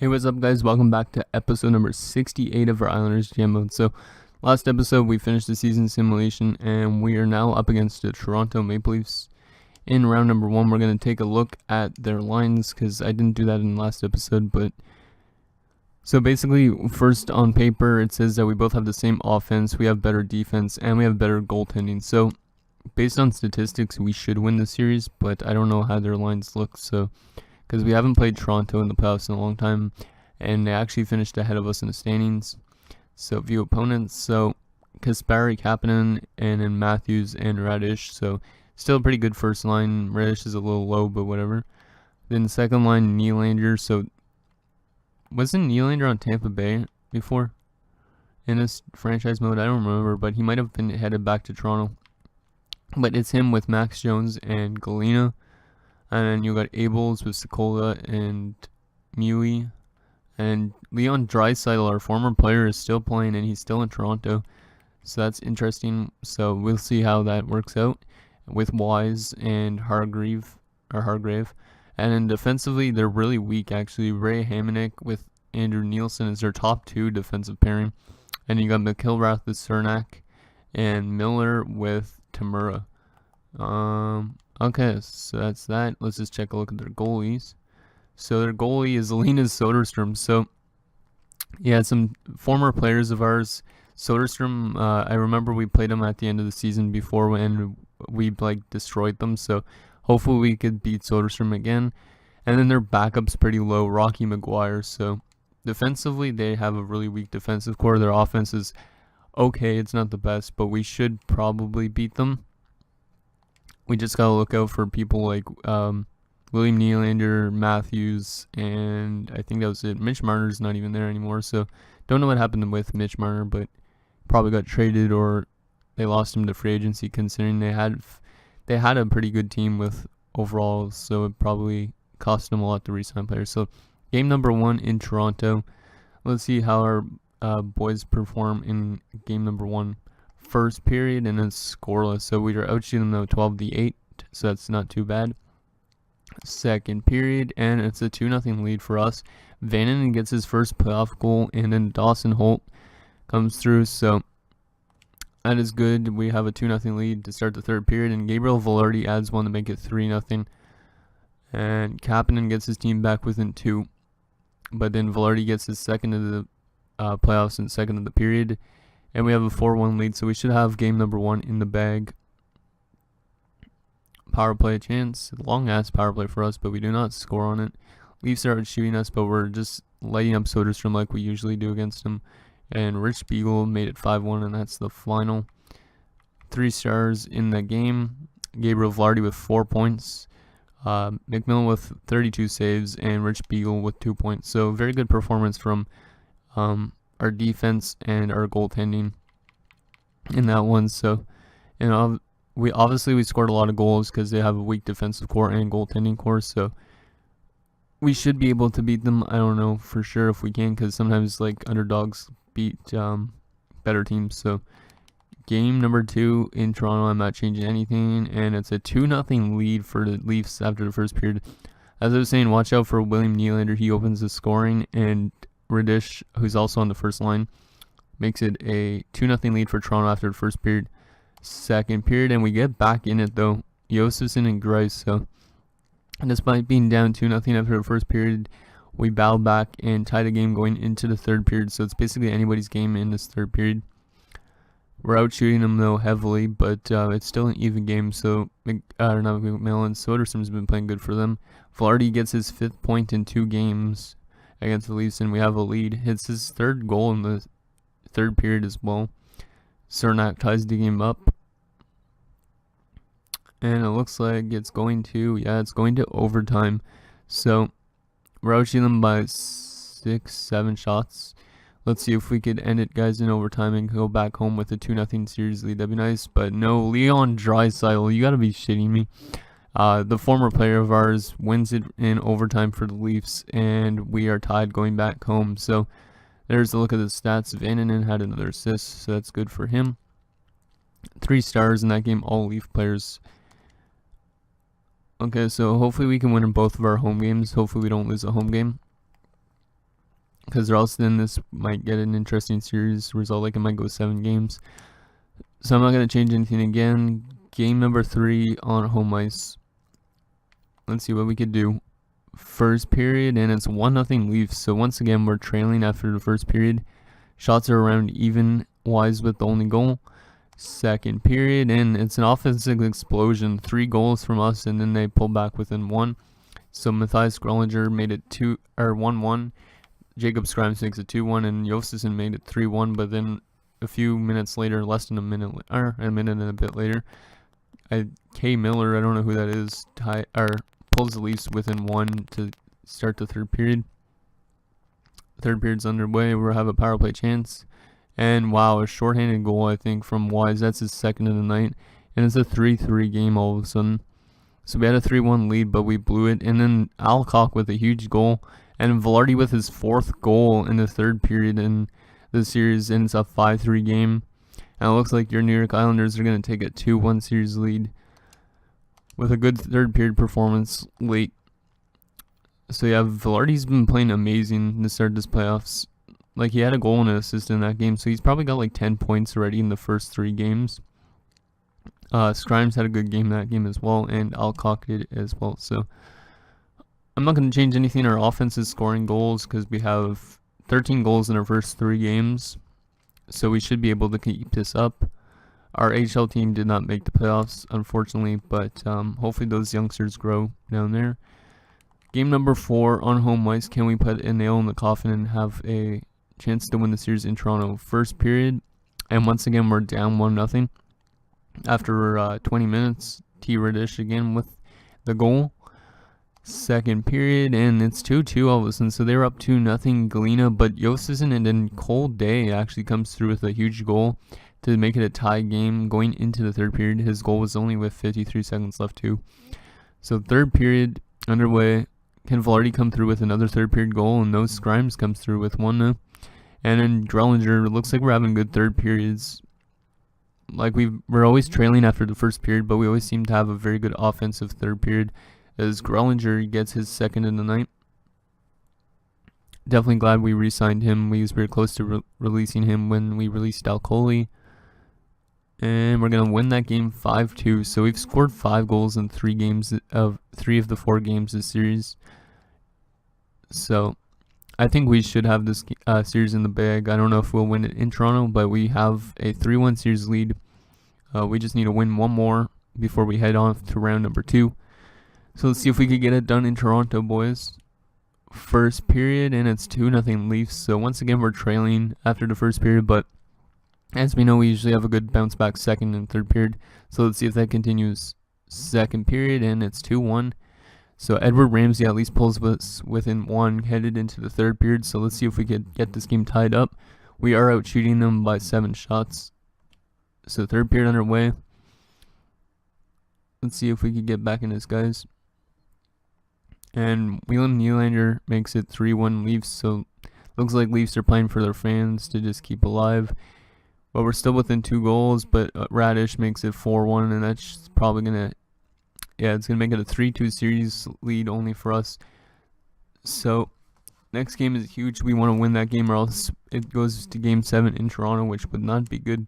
What's up, guys? Welcome back to episode number 68 of our Islanders Jam Mode. So, last episode we finished the season simulation, and we are now up against the Toronto Maple Leafs. In round number 1, we're going to take a look at their lines, because I didn't do that in the last episode. But so basically, first on paper, it says that we both have the same offense, we have better defense, and we have better goaltending. So, based on statistics, we should win the series, but I don't know how their lines look, so because we haven't played Toronto in the playoffs in a long time, and they actually finished ahead of us in the standings. So view opponents, so Kasperi, Kapanen, and then Matthews and Radish, so still a pretty good first line. Radish is a little low, but whatever. Then the second line, Nylander, so wasn't Nylander on Tampa Bay before in this franchise mode? I don't remember, but he might have been headed back to Toronto. But it's him with Max Jones and Galena. And then you got Abels with Sikola and Mui. And Leon Draisaitl, our former player, is still playing, and he's still in Toronto. So that's interesting. So we'll see how that works out with Wise and Hargrave. And then defensively, they're really weak, actually. Ray Hamonic with Andrew Nielsen is their top 2 defensive pairing. And you got McIlrath with Cernak and Miller with Tamura. Okay, so that's that. Let's just check a look at their goalies. So their goalie is Linus Soderstrom. So, yeah, some former players of ours. Soderstrom, I remember we played him at the end of the season before and we, destroyed them. So, hopefully we could beat Soderstrom again. And then their backup's pretty low, Rocky McGuire. So, defensively, they have a really weak defensive core. Their offense is okay. It's not the best, but we should probably beat them. We just gotta look out for people like William Nylander, Matthews, and I think that was it. Mitch Marner's not even there anymore, so don't know what happened with Mitch Marner, but probably got traded or they lost him to free agency, considering they had a pretty good team with overall, so it probably cost them a lot to re-sign players. So game number 1 in Toronto. Let's see how our boys perform in game number 1. First period, and then scoreless. So we were outshooting them 12-8, so that's not too bad. Second period, and it's a 2-0 lead for us. Vananen gets his first playoff goal, and then Dawson Holt comes through, so that is good. We have a 2-0 lead to start the third period, and Gabriel Velarde adds one to make it 3-0. And Kapanen gets his team back within 2, but then Velarde gets his second of the playoffs and second of the period. And we have a 4-1 lead, so we should have game number 1 in the bag. Power play chance. Long-ass power play for us, but we do not score on it. Leafs are shooting us, but we're just lighting up Soderstrom like we usually do against them. And Rich Beagle made it 5-1, and that's the final. 3 stars in the game. Gabriel Velarde with 4 points. McMillan with 32 saves, and Rich Beagle with 2 points. So very good performance from our defense and our goaltending in that one. So, we scored a lot of goals because they have a weak defensive core and goaltending core. So we should be able to beat them. I don't know for sure if we can, because sometimes underdogs beat better teams. So game number 2 in Toronto, I'm not changing anything, and it's a 2-0 lead for the Leafs after the first period. As I was saying, watch out for William Nylander. He opens the scoring, and Radish, who's also on the first line, makes it a 2-0 lead for Toronto after the first period. Second period, and we get back in it though. Josefson and Grice. So despite being down 2-0 after the first period, we battled back and tied the game going into the third period. So it's basically anybody's game in this third period. We're out shooting them though heavily, but it's still an even game. So McMillan, Soderstrom's been playing good for them. Velarde gets his 5th point in 2 games against the Leafs, and we have a lead. It's his 3rd goal in the third period as well. Cernak ties the game up, and it looks like it's going to overtime. So we're outshooting them by 6-7 shots. Let's see if we could end it, guys, in overtime and go back home with a 2-0 series lead. That'd be nice, but no. Leon Draisaitl, you gotta be shitting me. The former player of ours wins it in overtime for the Leafs, and we are tied going back home. So there's a look at the stats. Vananen had another assist, so that's good for him. 3 stars in that game, all Leaf players. Okay, so hopefully we can win in both of our home games. Hopefully we don't lose a home game. because or else then this might get an interesting series result. Like it might go 7 games. So I'm not going to change anything again. Game number 3 on home ice. Let's see what we could do. First period, and it's 1-0 Leafs. So once again, we're trailing after the first period. Shots are around even. Wise with the only goal. Second period, and it's an offensive explosion. 3 goals from us, and then they pull back within 1. So Matthias Grellinger made it 1-1. Jacob Scrimes makes it 2-1, and Jostison made it 3-1. But then a few minutes later, less than a minute, or a minute and a bit later, K. Miller, I don't know who that is, pulls the Leafs within 1 to start the third period. Third period's underway. We'll have a power play chance. And wow, a shorthanded goal, I think, from Wise. That's his second of the night. And it's a 3-3 game all of a sudden. So we had a 3-1 lead, but we blew it. And then Alcock with a huge goal. And Velarde with his 4th goal in the third period in the series. And it's a 5-3 game. And it looks like your New York Islanders are going to take a 2-1 series lead with a good third period performance late. So yeah, Velarde's been playing amazing to start this playoffs. Like, he had a goal and an assist in that game, so he's probably got like 10 points already in the first 3 games. Scrimes had a good game that game as well, and Alcock did as well. So I'm not going to change anything. Our offense is scoring goals because we have 13 goals in our first 3 games. So we should be able to keep this up. Our HL team did not make the playoffs, unfortunately, but hopefully those youngsters grow down there. Game number 4 on home ice. Can we put a nail in the coffin and have a chance to win the series in Toronto? First period, and once again we're down 1-0 after 20 minutes. T. Radish again with the goal. Second period, and it's 2-2 all of a sudden. So they were up 2-0 Galena, but Jostison and then Cole Day actually comes through with a huge goal to make it a tie game going into the third period. His goal was only with 53 seconds left too. So third period underway. Can Velarde come through with another third period goal? And no, Scrimes comes through with 1. And then Grellinger, looks like we're having good third periods. Like we're always trailing after the first period, but we always seem to have a very good offensive third period as Grellinger gets his second in the night. Definitely glad we re-signed him. We was very close to releasing him when we released Alcoli. And we're going to win that game 5-2. So we've scored 5 goals in 3 of the 4 games this series. So I think we should have this series in the bag. I don't know if we'll win it in Toronto, but we have a 3-1 series lead. We just need to win 1 more before we head off to round number 2. So let's see if we could get it done in Toronto, boys. First period, and it's 2-0 Leafs. So once again, we're trailing after the first period, but as we know, we usually have a good bounce back second and third period. So let's see if that continues. Second period, and it's 2-1. So Edward Ramsey at least pulls us within 1 headed into the third period. So let's see if we could get this game tied up. We are out shooting them by 7 shots. So third period underway. Let's see if we could get back in this, guys. And Whelan Nylander makes it 3-1 Leafs. So looks like Leafs are playing for their fans to just keep alive. But we're still within 2 goals, but Radish makes it 4-1, and that's probably going to, it's going to make it a 3-2 series lead only for us. So next game is huge. We want to win that game or else it goes to game 7 in Toronto, which would not be good.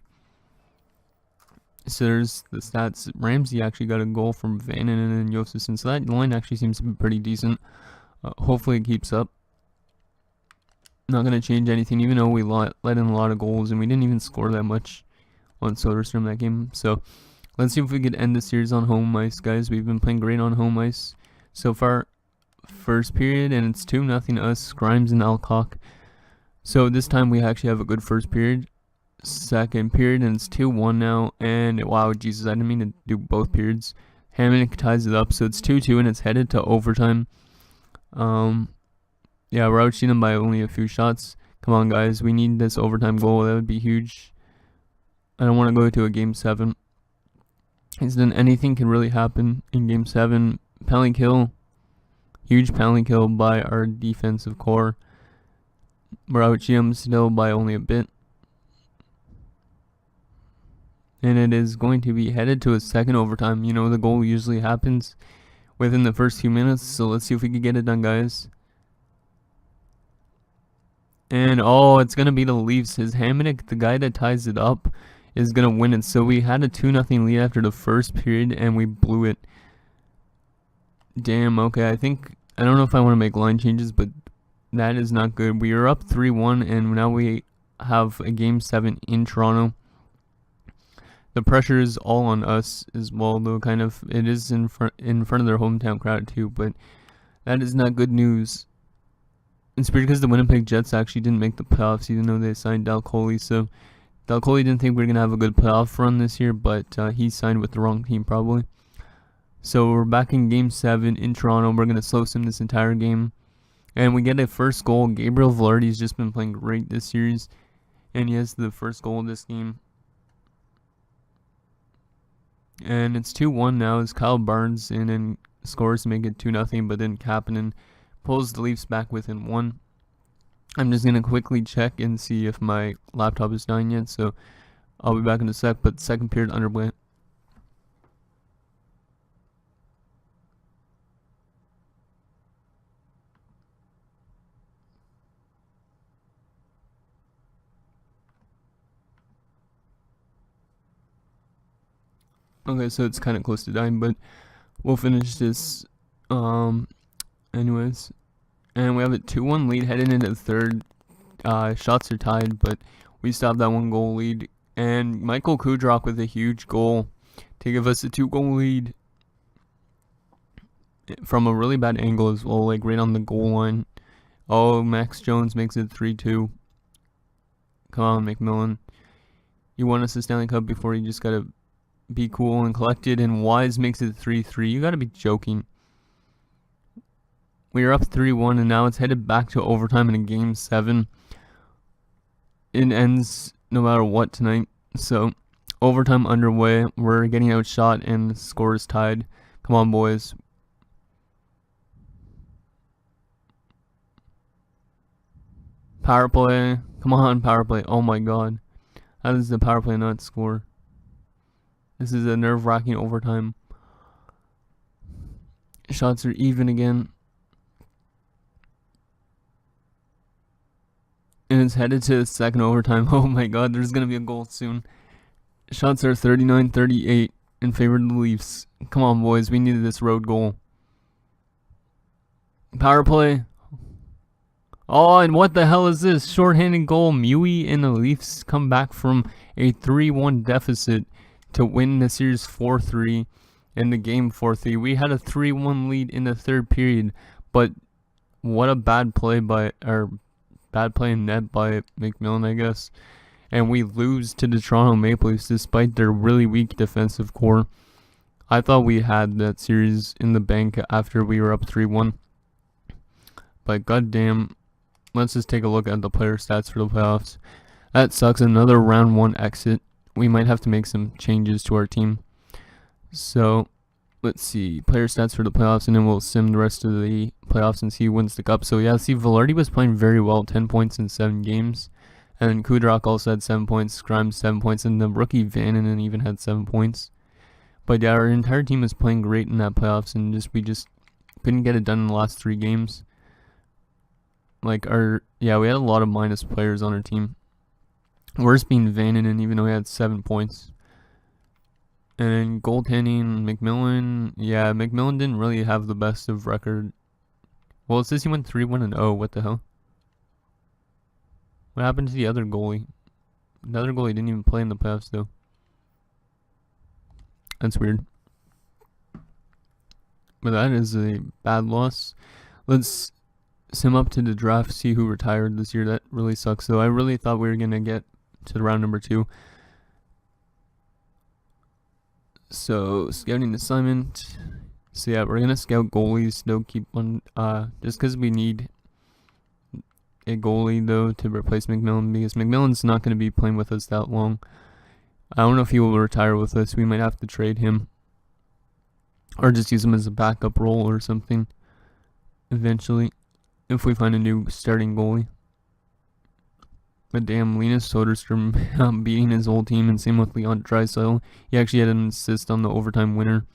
So there's the stats. Ramsey actually got a goal from Vannon and Jostison, so that line actually seems to be pretty decent. Hopefully it keeps up. Not going to change anything, even though we let in a lot of goals and we didn't even score that much on Soderstrom that game. So let's see if we could end the series on home ice, guys. We've been playing great on home ice so far. First period, and it's 2-0 us, Grimes and Alcock. So this time we actually have a good first period. Second period, and it's 2-1 now. And wow, Jesus, I didn't mean to do both periods. Hamonic ties it up, so it's 2-2, and it's headed to overtime. Yeah, we're outshooting them by only a few shots. Come on, guys. We need this overtime goal. That would be huge. I don't want to go to a game 7. Because then anything can really happen in game 7. Penalty kill. Huge penalty kill by our defensive core. We're outshooting them still by only a bit. And it is going to be headed to a second overtime. You know, the goal usually happens within the first few minutes. So let's see if we can get it done, guys. And oh, it's gonna be the Leafs. His Hamonic, the guy that ties it up, is gonna win it. So we had a 2-0 lead after the first period, and we blew it. Damn. Okay, I don't know if I want to make line changes, but that is not good. We are up 3-1, and now we have a Game 7 in Toronto. The pressure is all on us as well, though. Kind of, it is in front of their hometown crowd too, but that is not good news. It's because the Winnipeg Jets actually didn't make the playoffs, even though they signed Dal Coley. So Dal Coley didn't think we were gonna have a good playoff run this year, but he signed with the wrong team probably. So we're back in Game 7 in Toronto. We're gonna slow sim this entire game, and we get a first goal. Gabriel Velarde's just been playing great this series, and he has the first goal of this game. And it's 2-1 now as Kyle Barnes in and scores to make it 2-0, but then Kapanen pulls the Leafs back within 1. I'm just going to quickly check and see if my laptop is dying yet, so I'll be back in a sec, but second period underway. Okay, so it's kind of close to dying, but we'll finish this anyways. And we have a 2-1 lead heading into the third. Shots are tied, but we stopped that 1-goal lead. And Michael Kudrock with a huge goal to give us a 2-goal lead from a really bad angle as well, like right on the goal line. Oh, Max Jones makes it 3-2. Come on, McMillan. You won us the Stanley Cup before. You just gotta be cool and collected. And Wise makes it 3-3. You gotta be joking. We are up 3-1, and now it's headed back to overtime in a Game 7. It ends no matter what tonight. So, overtime underway. We're getting outshot, and the score is tied. Come on, boys. Power play. Come on, power play. Oh my god. How does the power play not score? This is a nerve-wracking overtime. Shots are even again. And it's headed to the second overtime. Oh my god, there's going to be a goal soon. Shots are 39-38 in favor of the Leafs. Come on, boys. We needed this road goal. Power play. Oh, and what the hell is this? Shorthanded goal. Mewey and the Leafs come back from a 3-1 deficit to win the series 4-3 and the game 4-3. We had a 3-1 lead in the third period, but what a bad play in net by McMillan, I guess. And we lose to the Toronto Maple Leafs despite their really weak defensive core. I thought we had that series in the bank after we were up 3-1. But goddamn, let's just take a look at the player stats for the playoffs. That sucks. Another round 1 exit. We might have to make some changes to our team. So, let's see. Player stats for the playoffs, and then we'll sim the rest of the playoffs and see who wins the cup. So, yeah, see, Velarde was playing very well. 10 points in 7 games. And then Kudrock also had 7 points. Grimes 7 points. And the rookie Vananen even had 7 points. But, yeah, our entire team was playing great in that playoffs. And we just couldn't get it done in the last 3 games. We had a lot of minus players on our team. Worst being Vananen, even though he had 7 points. And then goaltending, McMillan. Yeah, McMillan didn't really have the best of record. Well, it says he went 3-1-0. What the hell? What happened to the other goalie? The other goalie didn't even play in the playoffs, though. That's weird. But that is a bad loss. Let's sim up to the draft, see who retired this year. That really sucks, though. I really thought we were going to get to the round number 2. So, scouting assignment. So, yeah, we're going to scout goalies. They'll keep on, just because we need a goalie, though, to replace McMillan, because McMillan's not going to be playing with us that long. I don't know if he will retire with us. We might have to trade him. Or just use him as a backup role or something. Eventually. If we find a new starting goalie. But damn, Linus Soderstrom beating his old team, and same with Leon Draisaitl. He actually had an assist on the overtime winner.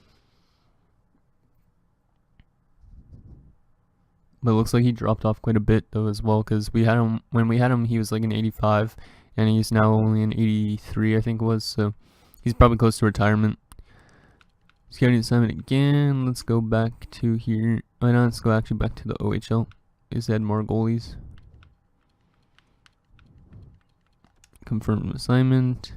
But it looks like he dropped off quite a bit though as well, because when we had him he was like an 85, and he's now only an 83 I think it was. So he's probably close to retirement. Scouting assignment again. Let's go back to here. Why not? Let's go actually back to the OHL. Is add more goalies. Confirm assignment.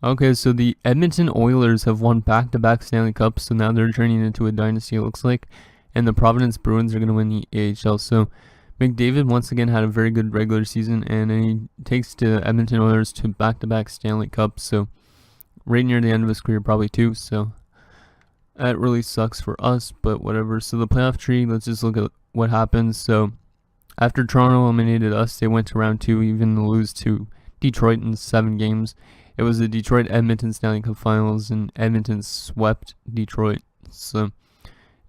Okay, so the Edmonton Oilers have won back-to-back Stanley Cups, so now they're turning into a dynasty, it looks like. And the Providence Bruins are going to win the AHL. So McDavid once again had a very good regular season, and he takes the Edmonton Oilers to back-to-back Stanley Cups. So right near the end of his career probably too. So that really sucks for us, but whatever. So the playoff tree, let's just look at what happens. So after Toronto eliminated us, they went to round 2, even to lose to Detroit in 7 games. It was the Detroit-Edmonton Stanley Cup Finals, and Edmonton swept Detroit. So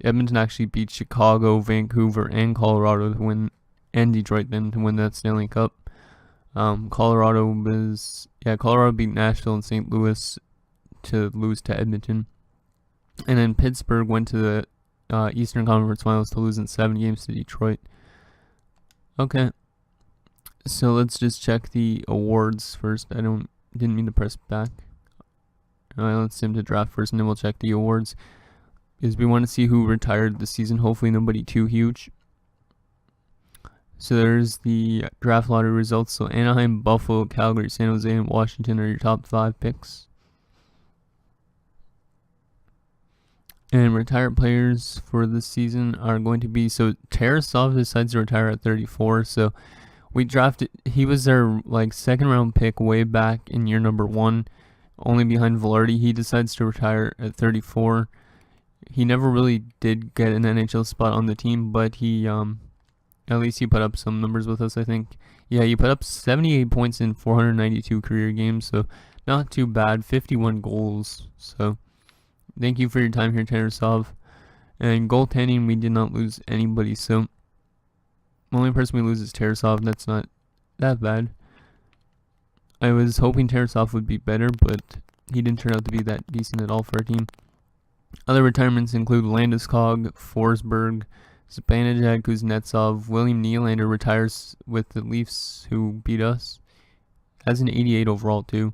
Edmonton actually beat Chicago, Vancouver, and Colorado to win, and Detroit then to win that Stanley Cup. Colorado beat Nashville and St. Louis to lose to Edmonton. And then Pittsburgh went to the Eastern Conference Finals to lose in 7 games to Detroit. Okay. So let's just check the awards first. Didn't mean to press back. Alright, let's sim to draft first, and then we'll check the awards, because we want to see who retired this season. Hopefully nobody too huge. So there's the draft lottery results. So Anaheim, Buffalo, Calgary, San Jose, and Washington are your top 5 picks. And retired players for this season are going to be, so Tarasov decides to retire at 34. So we drafted, he was our like 2nd round pick way back in year number 1, only behind Velarde. He decides to retire at 34. He never really did get an NHL spot on the team, but he at least he put up some numbers with us, I think. Yeah, he put up 78 points in 492 career games, so not too bad. 51 goals. So thank you for your time here, Tarasov. And goaltending, we did not lose anybody, so the only person we lose is Tarasov. That's not that bad. I was hoping Tarasov would be better, but he didn't turn out to be that decent at all for our team. Other retirements include Landeskog, Forsberg, Zibanejad, Kuznetsov. William Nylander retires with the Leafs, who beat us. Has an 88 overall too.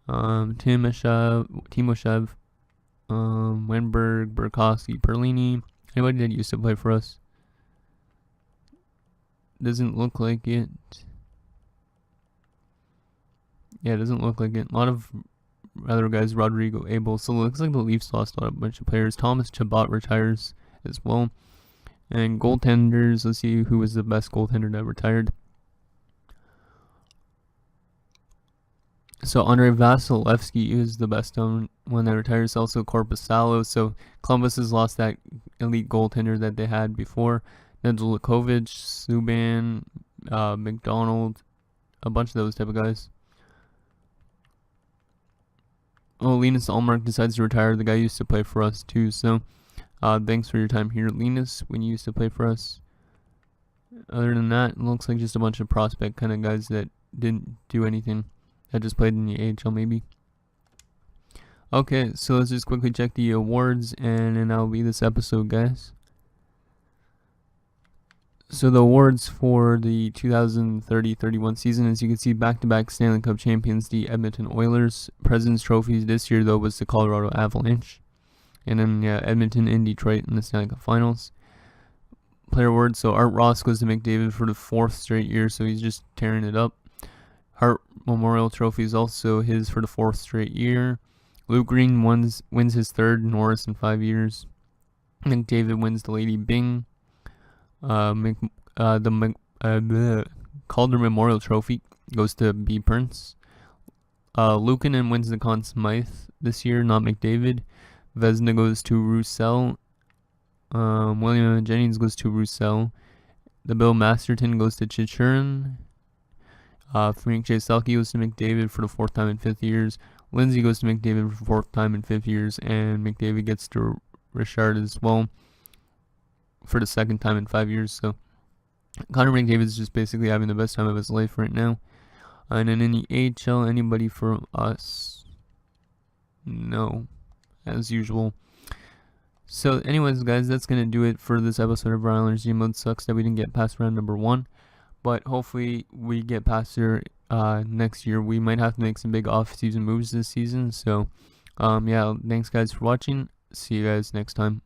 Timoshev, Wenberg, Burkowski, Perlini. Anybody that used to play for us? Doesn't look like it. Yeah, it doesn't look like it. A lot of other guys, Rodrigo, Abel. So it looks like the Leafs lost a bunch of players. Thomas Chabot retires as well. And goaltenders, let's see who was the best goaltender that retired. So Andrei Vasilevsky is the best one that retires. Also Korpisalo. So Columbus has lost that elite goaltender that they had before. Nedeljkovic, Subban, McDonald, a bunch of those type of guys. Oh, Linus Ullmark decides to retire. The guy used to play for us too. So thanks for your time here, Linus, when you used to play for us. Other than that, it looks like just a bunch of prospect kind of guys that didn't do anything. That just played in the AHL maybe. Okay, so let's just quickly check the awards, and then that'll be this episode, guys. So the awards for the 2030-31 season, as you can see, back-to-back Stanley Cup champions, the Edmonton Oilers. President's trophies this year, though, was the Colorado Avalanche. And then Edmonton and Detroit in the Stanley Cup Finals. Player awards, so Art Ross goes to McDavid for the 4th straight year, so he's just tearing it up. Hart Memorial Trophy is also his for the 4th straight year. Luke Green wins his 3rd, Norris in 5 years. McDavid wins the Lady Byng. Calder Memorial Trophy goes to B. Prince. Luukkonen wins the Conn Smythe this year, not McDavid. Vezina goes to Roussel. William Jennings goes to Roussel. The Bill Masterton goes to Chichurin. Frank J. Selke goes to McDavid for the 4th time in 5 years. Lindsay goes to McDavid for the 4th time in 5 years. And McDavid gets to Richard as well for the 2nd time in 5 years. So Connor McDavid is just basically having the best time of his life right now. And then in the AHL, anybody from us? No, as usual. So, anyways, guys, that's gonna do it for this episode of Islanders G-Mode. Sucks that we didn't get past round number 1, but hopefully we get past here next year. We might have to make some big off-season moves this season. So, yeah, thanks guys for watching. See you guys next time.